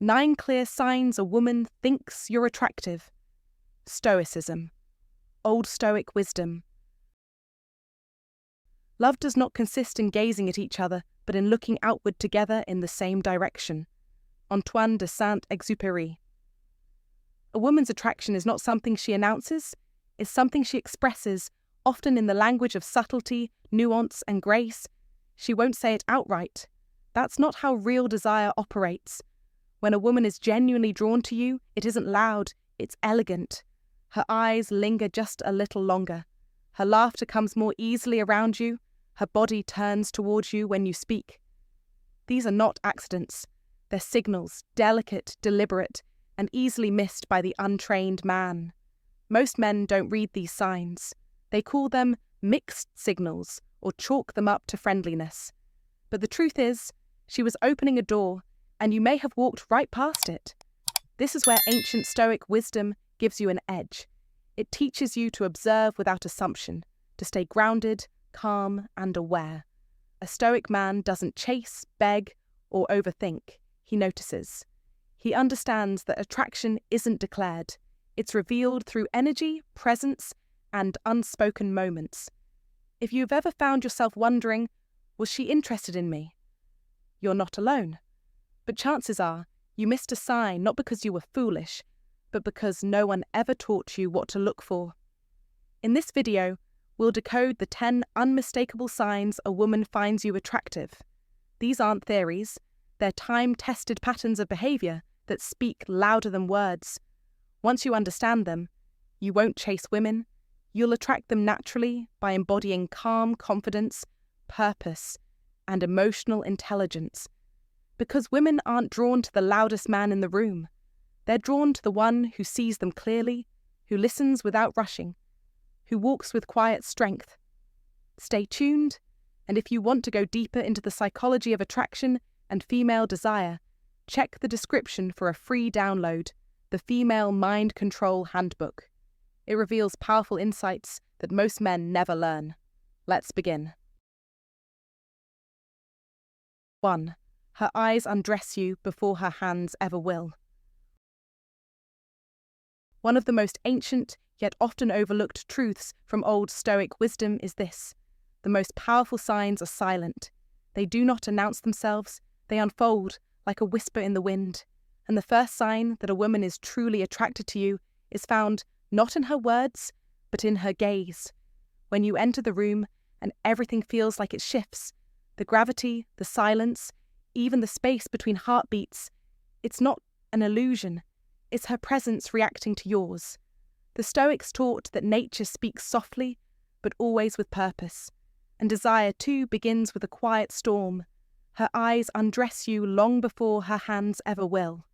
9 clear signs a woman thinks you're attractive. Stoicism. Old Stoic wisdom. Love does not consist in gazing at each other, but in looking outward together in the same direction. Antoine de Saint-Exupéry. A woman's attraction is not something she announces, it's something she expresses, often in the language of subtlety, nuance, and grace. She won't say it outright. That's not how real desire operates. When a woman is genuinely drawn to you, it isn't loud, it's elegant. Her eyes linger just a little longer. Her laughter comes more easily around you. Her body turns towards you when you speak. These are not accidents. They're signals, delicate, deliberate, and easily missed by the untrained man. Most men don't read these signs. They call them mixed signals or chalk them up to friendliness. But the truth is, she was opening a door, and you may have walked right past it. This is where ancient Stoic wisdom gives you an edge. It teaches you to observe without assumption, to stay grounded, calm, and aware. A Stoic man doesn't chase, beg, or overthink. He notices. He understands that attraction isn't declared. It's revealed through energy, presence, and unspoken moments. If you've ever found yourself wondering, was she interested in me? You're not alone. But chances are, you missed a sign not because you were foolish, but because no one ever taught you what to look for. In this video, we'll decode the 10 unmistakable signs a woman finds you attractive. These aren't theories, they're time-tested patterns of behaviour that speak louder than words. Once you understand them, you won't chase women, you'll attract them naturally by embodying calm confidence, purpose, and emotional intelligence. Because women aren't drawn to the loudest man in the room. They're drawn to the one who sees them clearly, who listens without rushing, who walks with quiet strength. Stay tuned, and if you want to go deeper into the psychology of attraction and female desire, check the description for a free download, the Female Mind Control Handbook. It reveals powerful insights that most men never learn. Let's begin. 1. Her eyes undress you before her hands ever will. One of the most ancient, yet often overlooked truths from old Stoic wisdom is this: the most powerful signs are silent. They do not announce themselves, they unfold like a whisper in the wind. And the first sign that a woman is truly attracted to you is found not in her words, but in her gaze. When you enter the room and everything feels like it shifts, the gravity, the silence, even the space between heartbeats, it's not an illusion. It's her presence reacting to yours. The Stoics taught that nature speaks softly, but always with purpose. And desire too begins with a quiet storm. Her eyes undress you long before her hands ever will.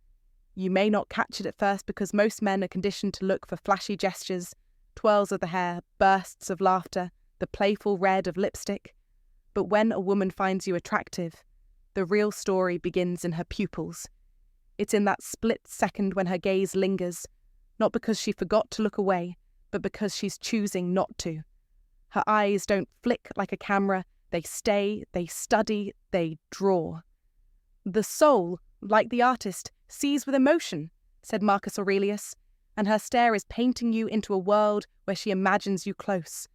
You may not catch it at first because most men are conditioned to look for flashy gestures, twirls of the hair, bursts of laughter, the playful red of lipstick. But when a woman finds you attractive, the real story begins in her pupils. It's in that split second when her gaze lingers, not because she forgot to look away, but because she's choosing not to. Her eyes don't flick like a camera, they stay, they study, they draw. The soul, like the artist, sees with emotion, said Marcus Aurelius, and her stare is painting you into a world where she imagines you close.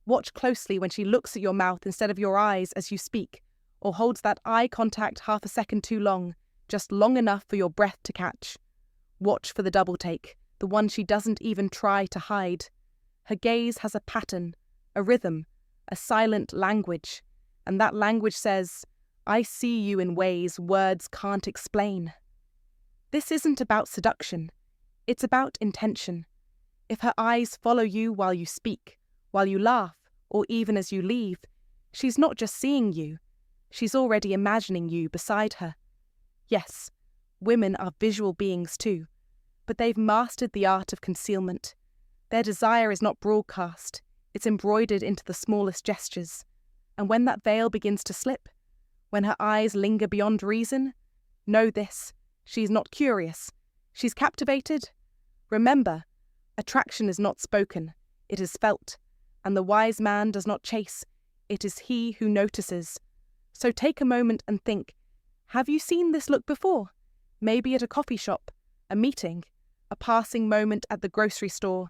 Watch closely when she looks at your mouth instead of your eyes as you speak, or holds that eye contact half a second too long, just long enough for your breath to catch. Watch for the double take, the one she doesn't even try to hide. Her gaze has a pattern, a rhythm, a silent language, and that language says, I see you in ways words can't explain. This isn't about seduction, it's about intention. If her eyes follow you while you speak, while you laugh, or even as you leave, she's not just seeing you, she's already imagining you beside her. Yes, women are visual beings too, but they've mastered the art of concealment. Their desire is not broadcast, it's embroidered into the smallest gestures. And when that veil begins to slip, when her eyes linger beyond reason, know this, she's not curious, she's captivated. Remember, attraction is not spoken, it is felt, and the wise man does not chase, it is he who notices. So take a moment and think, have you seen this look before? Maybe at a coffee shop, a meeting, a passing moment at the grocery store.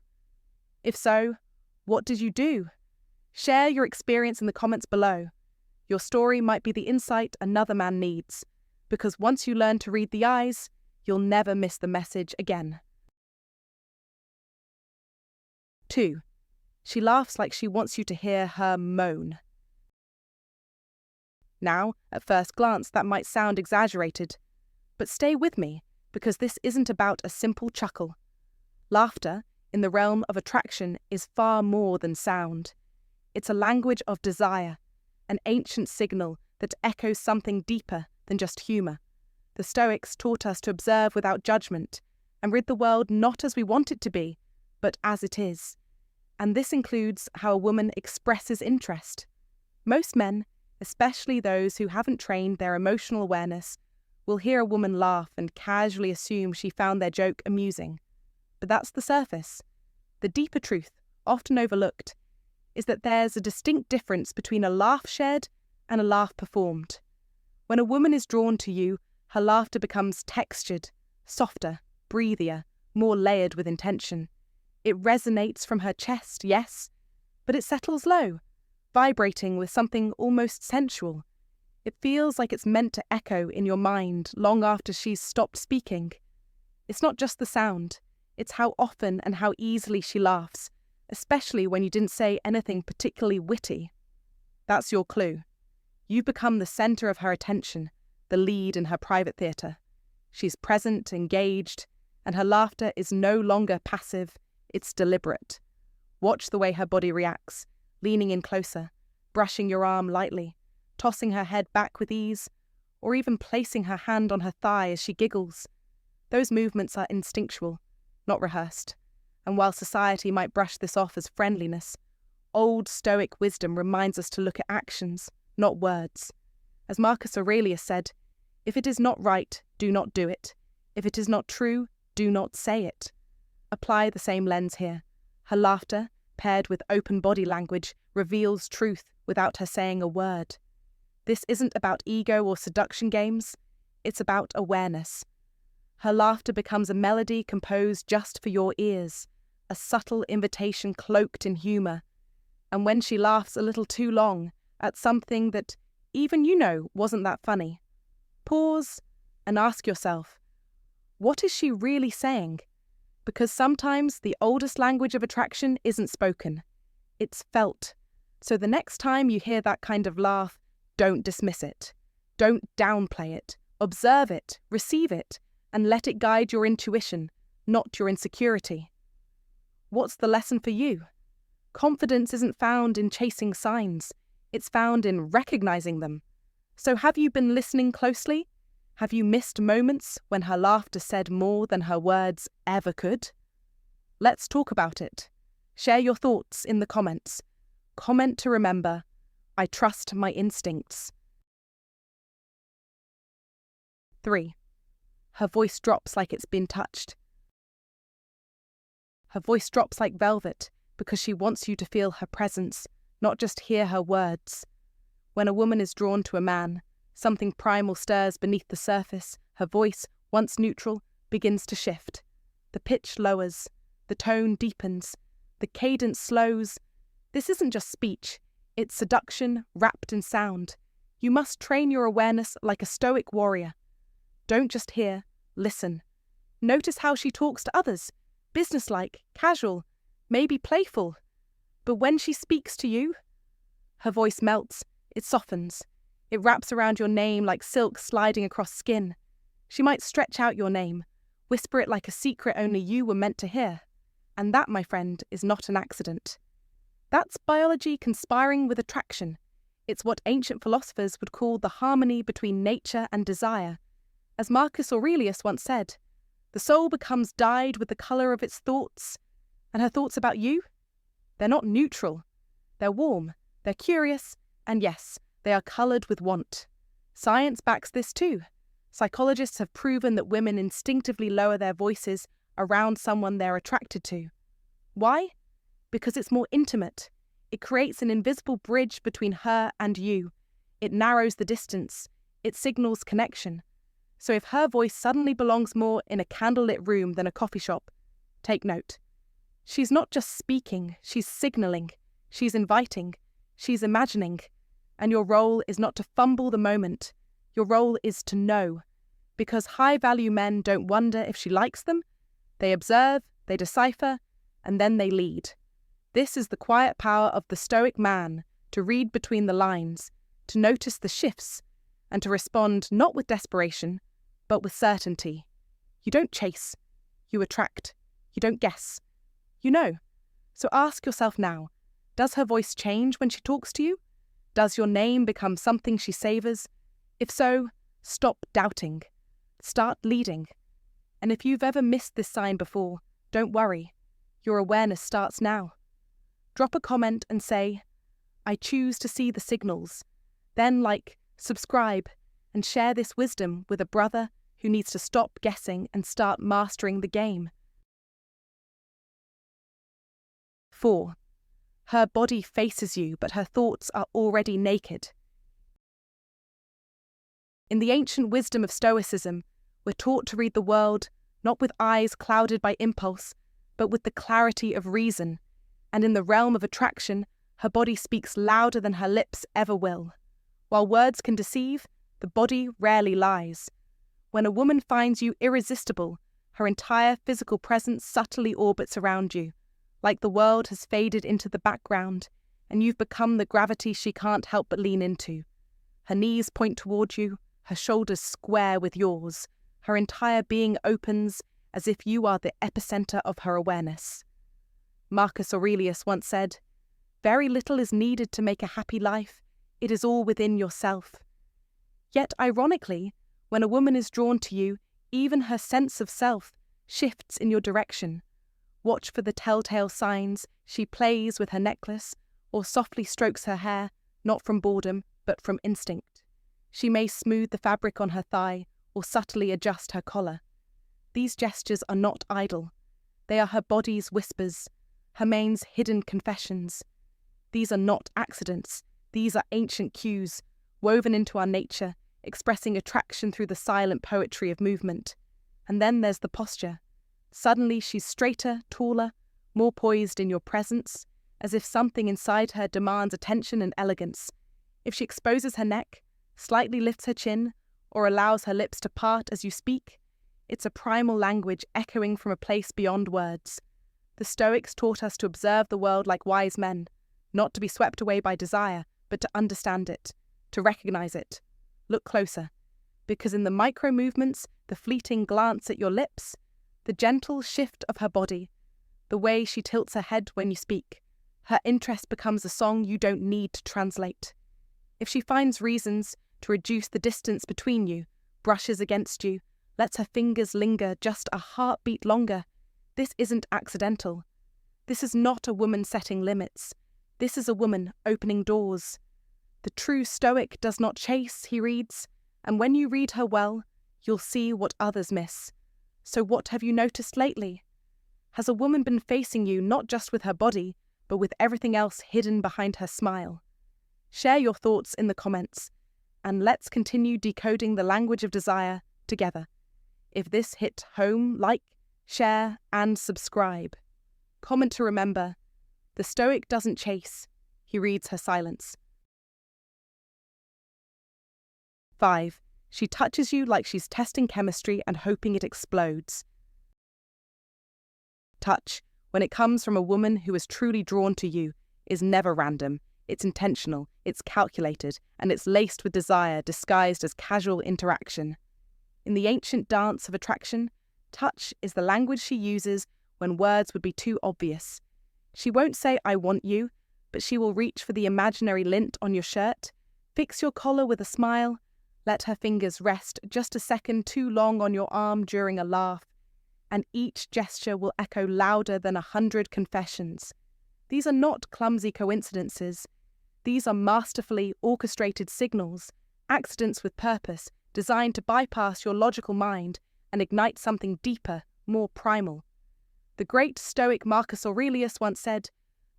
If so, what did you do? Share your experience in the comments below. Your story might be the insight another man needs, because once you learn to read the eyes, you'll never miss the message again. 2. She laughs like she wants you to hear her moan. Now, at first glance, that might sound exaggerated, but stay with me, because this isn't about a simple chuckle. Laughter, in the realm of attraction, is far more than sound. It's a language of desire, an ancient signal that echoes something deeper than just humour. The Stoics taught us to observe without judgment and rid the world not as we want it to be, but as it is. And this includes how a woman expresses interest. Most men, especially those who haven't trained their emotional awareness, will hear a woman laugh and casually assume she found their joke amusing. But that's the surface. The deeper truth, often overlooked, is that there's a distinct difference between a laugh shared and a laugh performed. When a woman is drawn to you, her laughter becomes textured, softer, breathier, more layered with intention. It resonates from her chest, yes, but it settles low, vibrating with something almost sensual. It feels like it's meant to echo in your mind long after she's stopped speaking. It's not just the sound, it's how often and how easily she laughs, especially when you didn't say anything particularly witty. That's your clue. You've become the centre of her attention, the lead in her private theatre. She's present, engaged, and her laughter is no longer passive, it's deliberate. Watch the way her body reacts, leaning in closer, brushing your arm lightly, tossing her head back with ease, or even placing her hand on her thigh as she giggles. Those movements are instinctual, not rehearsed. And while society might brush this off as friendliness, old Stoic wisdom reminds us to look at actions, not words. As Marcus Aurelius said, "If it is not right, do not do it. If it is not true, do not say it." Apply the same lens here. Her laughter, paired with open body language, reveals truth without her saying a word. This isn't about ego or seduction games, it's about awareness. Her laughter becomes a melody composed just for your ears, a subtle invitation cloaked in humour. And when she laughs a little too long at something that even you know wasn't that funny, pause and ask yourself, what is she really saying? Because sometimes the oldest language of attraction isn't spoken, it's felt. So the next time you hear that kind of laugh, don't dismiss it. Don't downplay it. Observe it, receive it, and let it guide your intuition, not your insecurity. What's the lesson for you? Confidence isn't found in chasing signs, it's found in recognizing them. So have you been listening closely? Have you missed moments when her laughter said more than her words ever could? Let's talk about it. Share your thoughts in the comments. Comment to remember, I trust my instincts. 3. Her voice drops like it's been touched. Her voice drops like velvet because she wants you to feel her presence, not just hear her words. When a woman is drawn to a man, something primal stirs beneath the surface. Her voice, once neutral, begins to shift. The pitch lowers, the tone deepens, the cadence slows. This isn't just speech, it's seduction wrapped in sound. You must train your awareness like a Stoic warrior. Don't just hear, listen. Notice how she talks to others, businesslike, casual, maybe playful. But when she speaks to you, her voice melts, it softens. It wraps around your name like silk sliding across skin. She might stretch out your name, whisper it like a secret only you were meant to hear. And that, my friend, is not an accident. That's biology conspiring with attraction. It's what ancient philosophers would call the harmony between nature and desire. As Marcus Aurelius once said, the soul becomes dyed with the colour of its thoughts. And her thoughts about you? They're not neutral. They're warm, they're curious, and yes, they are coloured with want. Science backs this too. Psychologists have proven that women instinctively lower their voices around someone they're attracted to. Why? Because it's more intimate. It creates an invisible bridge between her and you. It narrows the distance. It signals connection. So if her voice suddenly belongs more in a candlelit room than a coffee shop, take note. She's not just speaking, she's signaling, she's inviting, she's imagining. And your role is not to fumble the moment. Your role is to know. Because high-value men don't wonder if she likes them. They observe, they decipher, and then they lead. This is the quiet power of the Stoic man, to read between the lines, to notice the shifts, and to respond not with desperation, but with certainty. You don't chase. You attract. You don't guess. You know. So ask yourself now, does her voice change when she talks to you? Does your name become something she savours? If so, stop doubting. Start leading. And if you've ever missed this sign before, don't worry. Your awareness starts now. Drop a comment and say, I choose to see the signals. Then like, subscribe, and share this wisdom with a brother who needs to stop guessing and start mastering the game. 4. Her body faces you, but her thoughts are already naked. In the ancient wisdom of Stoicism, we're taught to read the world not with eyes clouded by impulse, but with the clarity of reason. And in the realm of attraction, her body speaks louder than her lips ever will. While words can deceive, the body rarely lies. When a woman finds you irresistible, her entire physical presence subtly orbits around you, like the world has faded into the background, and you've become the gravity she can't help but lean into. Her knees point toward you, her shoulders square with yours. Her entire being opens as if you are the epicenter of her awareness. Marcus Aurelius once said, "Very little is needed to make a happy life. It is all within yourself." Yet, ironically, when a woman is drawn to you, even her sense of self shifts in your direction. Watch for the telltale signs. She plays with her necklace or softly strokes her hair, not from boredom, but from instinct. She may smooth the fabric on her thigh or subtly adjust her collar. These gestures are not idle. They are her body's whispers, her main's hidden confessions. These are not accidents. These are ancient cues, woven into our nature, expressing attraction through the silent poetry of movement. And then there's the posture. Suddenly she's straighter, taller, more poised in your presence, as if something inside her demands attention and elegance. If she exposes her neck, slightly lifts her chin, or allows her lips to part as you speak, it's a primal language echoing from a place beyond words. The Stoics taught us to observe the world like wise men, not to be swept away by desire, but to understand it, to recognize it. Look closer, because in the micro movements, the fleeting glance at your lips, the gentle shift of her body, the way she tilts her head when you speak, her interest becomes a song you don't need to translate. If she finds reasons to reduce the distance between you, brushes against you, lets her fingers linger just a heartbeat longer, this isn't accidental. This is not a woman setting limits. This is a woman opening doors. The true Stoic does not chase, he reads, and when you read her well, you'll see what others miss. So what have you noticed lately? Has a woman been facing you not just with her body, but with everything else hidden behind her smile? Share your thoughts in the comments, and let's continue decoding the language of desire together. If this hit home, like, share, and subscribe. Comment to remember, the Stoic doesn't chase, he reads her silence. 5. She touches you like she's testing chemistry and hoping it explodes. Touch, when it comes from a woman who is truly drawn to you, is never random. It's intentional, it's calculated, and it's laced with desire disguised as casual interaction. In the ancient dance of attraction, touch is the language she uses when words would be too obvious. She won't say, "I want you," but she will reach for the imaginary lint on your shirt, fix your collar with a smile, let her fingers rest just a second too long on your arm during a laugh, and each gesture will echo louder than 100 confessions. These are not clumsy coincidences. These are masterfully orchestrated signals, accidents with purpose, designed to bypass your logical mind and ignite something deeper, more primal. The great Stoic Marcus Aurelius once said,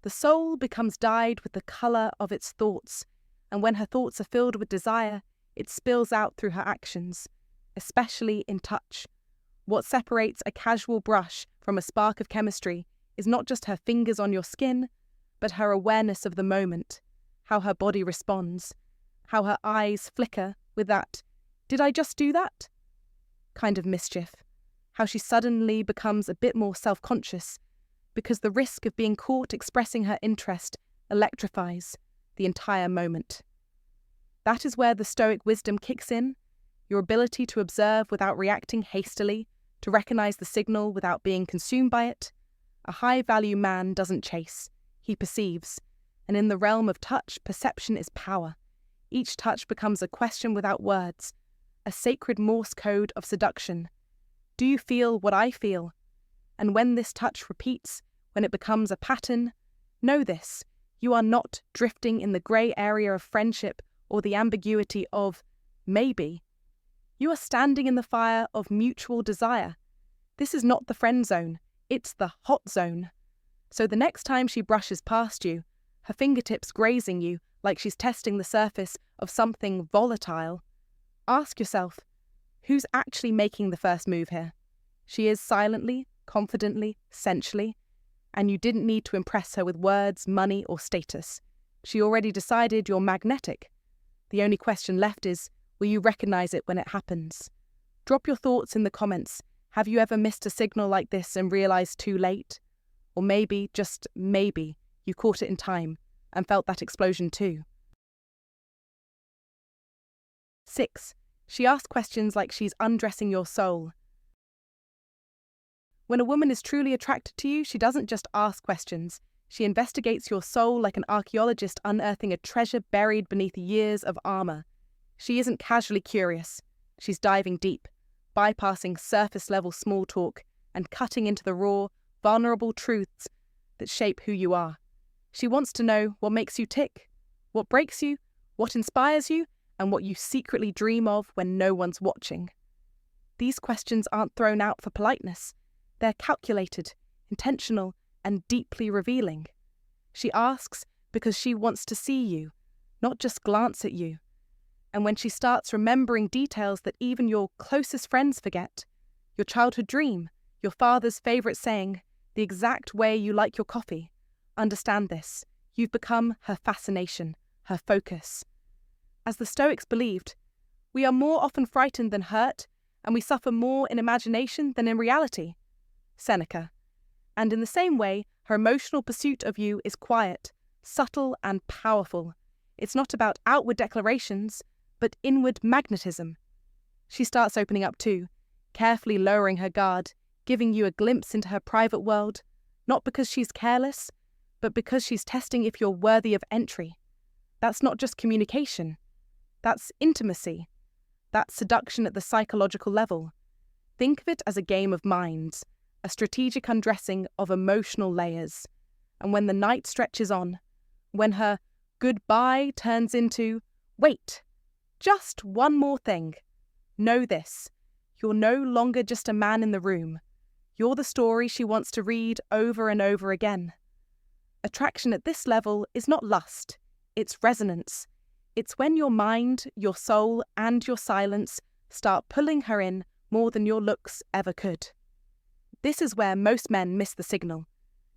"The soul becomes dyed with the colour of its thoughts, and when her thoughts are filled with desire, it spills out through her actions. especially in touch. What separates a casual brush from a spark of chemistry is not just her fingers on your skin, but her awareness of the moment, how her body responds, how her eyes flicker with that, "Did I just do that?" kind of mischief, how she suddenly becomes a bit more self-conscious because the risk of being caught expressing her interest electrifies the entire moment. That is where the Stoic wisdom kicks in, your ability to observe without reacting hastily, to recognize the signal without being consumed by it. A high-value man doesn't chase, he perceives, and in the realm of touch, perception is power. Each touch becomes a question without words, a sacred Morse code of seduction. Do you feel what I feel? And when this touch repeats, when it becomes a pattern, know this, you are not drifting in the grey area of friendship or the ambiguity of maybe. You are standing in the fire of mutual desire. This is not the friend zone, it's the hot zone. So the next time she brushes past you, her fingertips grazing you like she's testing the surface of something volatile, ask yourself, who's actually making the first move here? She is silently, confidently, sensually, and you didn't need to impress her with words, money, or status. She already decided you're magnetic. The only question left is, will you recognize it when it happens? Drop your thoughts in the comments. Have you ever missed a signal like this and realized too late? Or maybe, just maybe, you caught it in time and felt that explosion too. 6. She asks questions like she's undressing your soul. When a woman is truly attracted to you, she doesn't just ask questions. She investigates your soul like an archaeologist unearthing a treasure buried beneath years of armor. She isn't casually curious. She's diving deep, bypassing surface-level small talk and cutting into the raw, vulnerable truths that shape who you are. She wants to know what makes you tick, what breaks you, what inspires you, and what you secretly dream of when no one's watching. These questions aren't thrown out for politeness. They're calculated, intentional, and deeply revealing. She asks because she wants to see you, not just glance at you. And when she starts remembering details that even your closest friends forget, your childhood dream, your father's favourite saying, the exact way you like your coffee, understand this. You've become her fascination, her focus. As the Stoics believed, we are more often frightened than hurt, and we suffer more in imagination than in reality. Seneca. And in the same way, her emotional pursuit of you is quiet, subtle, and powerful. It's not about outward declarations, but inward magnetism. She starts opening up too, carefully lowering her guard, giving you a glimpse into her private world, not because she's careless, but because she's testing if you're worthy of entry. That's not just communication. That's intimacy. That's seduction at the psychological level. Think of it as a game of minds, a strategic undressing of emotional layers. And when the night stretches on, when her goodbye turns into, wait, just one more thing. Know this, you're no longer just a man in the room. You're the story she wants to read over and over again. Attraction at this level is not lust, it's resonance. It's when your mind, your soul, and your silence start pulling her in more than your looks ever could. This is where most men miss the signal.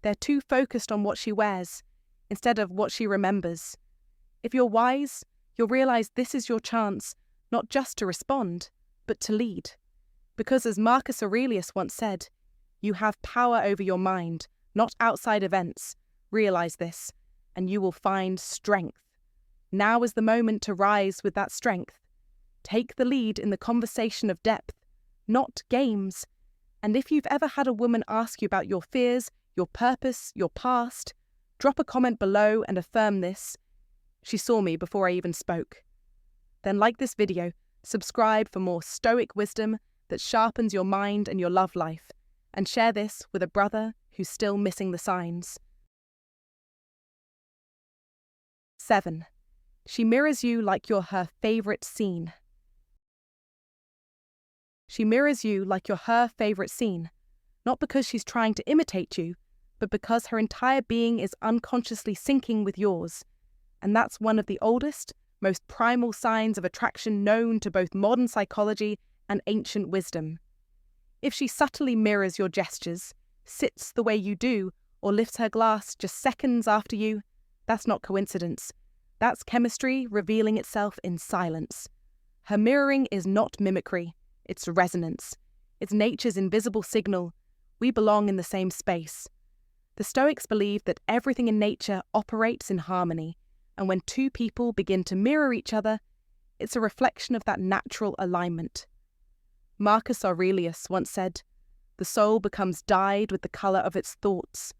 They're too focused on what she wears, instead of what she remembers. If you're wise, you'll realize this is your chance, not just to respond, but to lead. Because as Marcus Aurelius once said, you have power over your mind, not outside events. Realize this, and you will find strength. Now is the moment to rise with that strength. Take the lead in the conversation of depth, not games. And if you've ever had a woman ask you about your fears, your purpose, your past, drop a comment below and affirm this. She saw me before I even spoke. Then like this video, subscribe for more Stoic wisdom that sharpens your mind and your love life, and share this with a brother who's still missing the signs. 7. She mirrors you like you're her favourite scene. She mirrors you like you're her favourite scene, not because she's trying to imitate you, but because her entire being is unconsciously syncing with yours. And that's one of the oldest, most primal signs of attraction known to both modern psychology and ancient wisdom. If she subtly mirrors your gestures, sits the way you do, or lifts her glass just seconds after you, that's not coincidence. That's chemistry revealing itself in silence. Her mirroring is not mimicry, it's resonance. It's nature's invisible signal. We belong in the same space. The Stoics believe that everything in nature operates in harmony, and when two people begin to mirror each other, it's a reflection of that natural alignment. Marcus Aurelius once said, "The soul becomes dyed with the colour of its thoughts."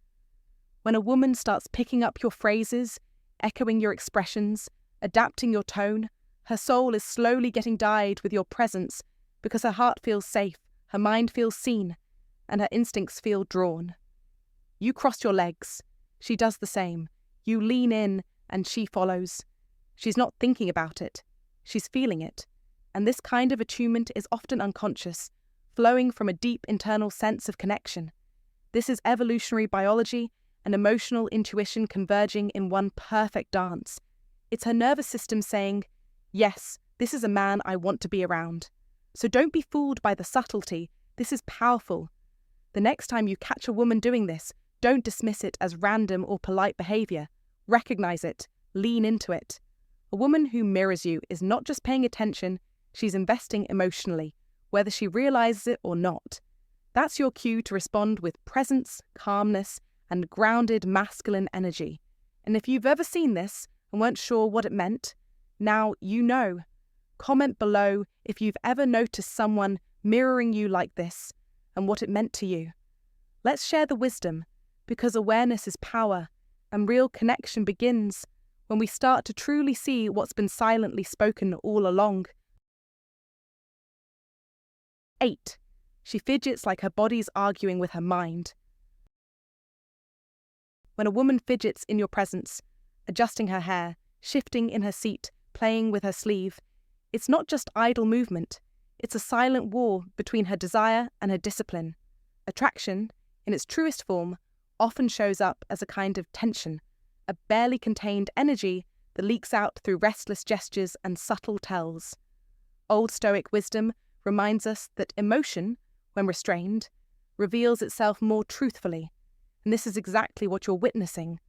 When a woman starts picking up your phrases, echoing your expressions, adapting your tone, her soul is slowly getting dyed with your presence because her heart feels safe, her mind feels seen, and her instincts feel drawn. You cross your legs. She does the same. You lean in and she follows. She's not thinking about it. She's feeling it. And this kind of attunement is often unconscious, flowing from a deep internal sense of connection. This is evolutionary biology and emotional intuition converging in one perfect dance. It's her nervous system saying, "Yes, this is a man I want to be around." So don't be fooled by the subtlety. This is powerful. The next time you catch a woman doing this, don't dismiss it as random or polite behaviour. Recognize it. Lean into it. A woman who mirrors you is not just paying attention, she's investing emotionally, whether she realizes it or not. That's your cue to respond with presence, calmness, and grounded masculine energy. And if you've ever seen this and weren't sure what it meant, now you know. Comment below if you've ever noticed someone mirroring you like this and what it meant to you. Let's share the wisdom, because awareness is power, and real connection begins when we start to truly see what's been silently spoken all along. 8. She fidgets like her body's arguing with her mind. When a woman fidgets in your presence, adjusting her hair, shifting in her seat, playing with her sleeve, it's not just idle movement, it's a silent war between her desire and her discipline. Attraction, in its truest form, often shows up as a kind of tension, a barely contained energy that leaks out through restless gestures and subtle tells. Old Stoic wisdom reminds us that emotion, when restrained, reveals itself more truthfully, and this is exactly what you're witnessing.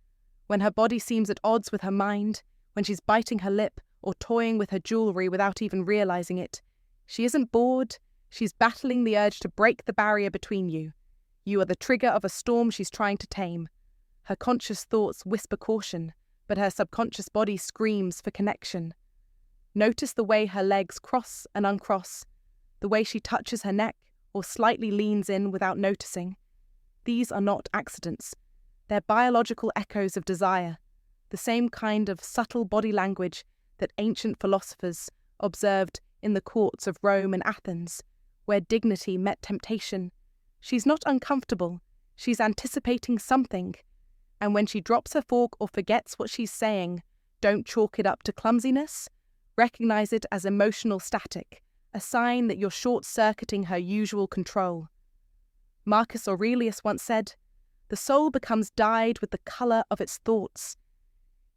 When her body seems at odds with her mind, when she's biting her lip or toying with her jewellery without even realising it, she isn't bored, she's battling the urge to break the barrier between you. You are the trigger of a storm she's trying to tame. Her conscious thoughts whisper caution, but her subconscious body screams for connection. Notice the way her legs cross and uncross, the way she touches her neck or slightly leans in without noticing. These are not accidents. They're biological echoes of desire, the same kind of subtle body language that ancient philosophers observed in the courts of Rome and Athens, where dignity met temptation. She's not uncomfortable, she's anticipating something. And when she drops her fork or forgets what she's saying, don't chalk it up to clumsiness. Recognize it as emotional static, a sign that you're short-circuiting her usual control. Marcus Aurelius once said, "The soul becomes dyed with the colour of its thoughts."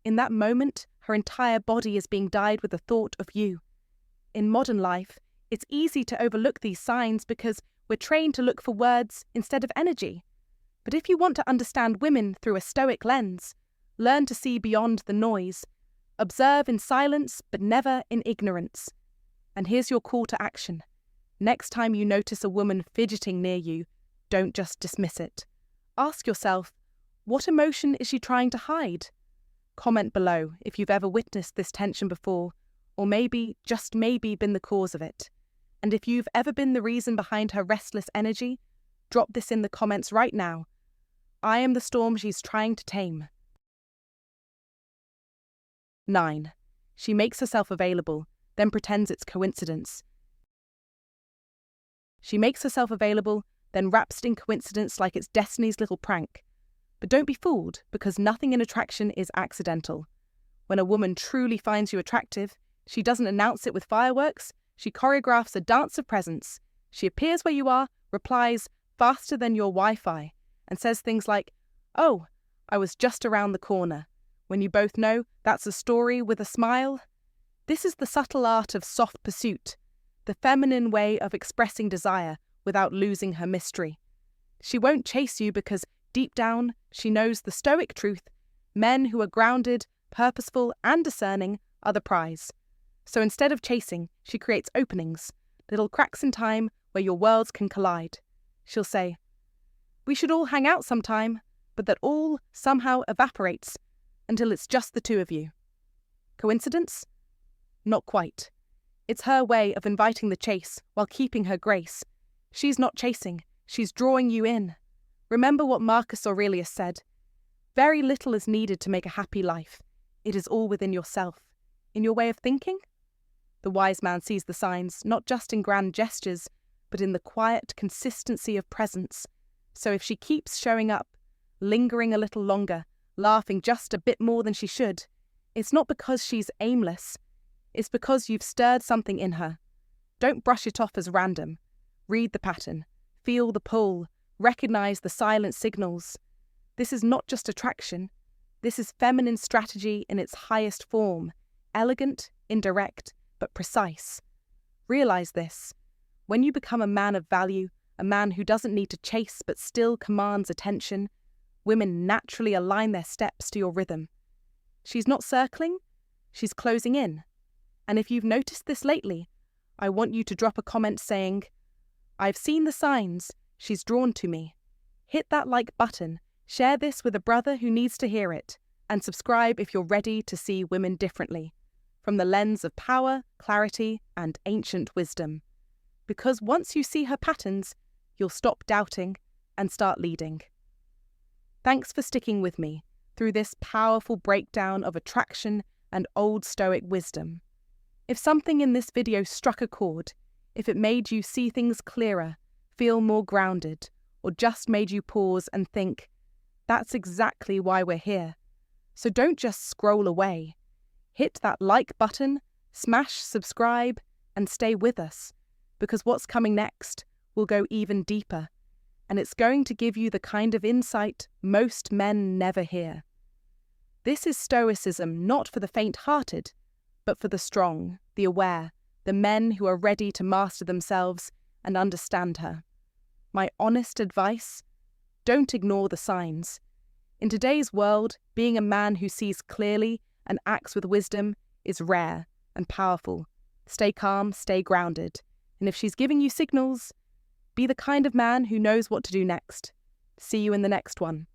In that moment, her entire body is being dyed with the thought of you. In modern life, it's easy to overlook these signs because we're trained to look for words instead of energy. But if you want to understand women through a Stoic lens, learn to see beyond the noise, observe in silence but never in ignorance. And here's your call to action. Next time you notice a woman fidgeting near you, don't just dismiss it. Ask yourself, what emotion is she trying to hide? Comment below if you've ever witnessed this tension before, or maybe, just maybe, been the cause of it. And if you've ever been the reason behind her restless energy, drop this in the comments right now. I am the storm she's trying to tame. 9. She makes herself available, then pretends it's coincidence. She makes herself available, then wraps it in coincidence like it's destiny's little prank. But don't be fooled, because nothing in attraction is accidental. When a woman truly finds you attractive, she doesn't announce it with fireworks, she choreographs a dance of presence. She appears where you are, replies faster than your Wi-Fi, and says things like, "Oh, I was just around the corner," when you both know that's a story with a smile. This is the subtle art of soft pursuit. the feminine way of expressing desire without losing her mystery. She won't chase you because deep down she knows the Stoic truth: men who are grounded, purposeful, and discerning are the prize. So instead of chasing, she creates openings, little cracks in time where your worlds can collide. She'll say, "We should all hang out sometime," but that all somehow evaporates until it's just the two of you. Coincidence? Not quite. It's her way of inviting the chase while keeping her grace. She's not chasing, she's drawing you in. Remember what Marcus Aurelius said: "Very little is needed to make a happy life. It is all within yourself." In your way of thinking? The wise man sees the signs, not just in grand gestures, but in the quiet consistency of presence. So if she keeps showing up, lingering a little longer, laughing just a bit more than she should, it's not because she's aimless. It's because you've stirred something in her. Don't brush it off as random. Read the pattern, feel the pull, recognize the silent signals. This is not just attraction. This is feminine strategy in its highest form, elegant, indirect, but precise. Realize this. When you become a man of value, a man who doesn't need to chase but still commands attention, women naturally align their steps to your rhythm. She's not circling, she's closing in. And if you've noticed this lately, I want you to drop a comment saying, "I've seen the signs, she's drawn to me." Hit that like button, share this with a brother who needs to hear it, and subscribe if you're ready to see women differently, from the lens of power, clarity, and ancient wisdom. Because once you see her patterns, you'll stop doubting and start leading. Thanks for sticking with me through this powerful breakdown of attraction and old Stoic wisdom. If something in this video struck a chord, if it made you see things clearer, feel more grounded, or just made you pause and think, that's exactly why we're here. So don't just scroll away. Hit that like button, smash subscribe, and stay with us, because what's coming next will go even deeper, and it's going to give you the kind of insight most men never hear. This is Stoicism not for the faint-hearted, but for the strong, the aware, the men who are ready to master themselves and understand her. My honest advice: don't ignore the signs. In today's world, being a man who sees clearly and acts with wisdom is rare and powerful. Stay calm, stay grounded, and if she's giving you signals, be the kind of man who knows what to do next. See you in the next one.